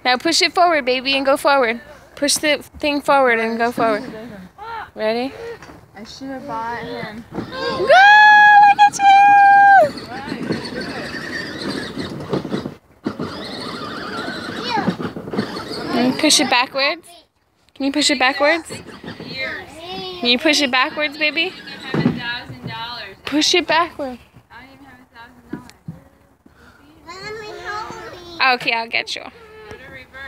Now push it forward, baby, and go forward. Push the thing forward and go forward. Ready? I should have bought him. Go! Look at you! And push it backwards. Can you push it backwards? Can you push it backwards, baby? Push it backwards. I don't even have $1,000. Okay, I'll get you.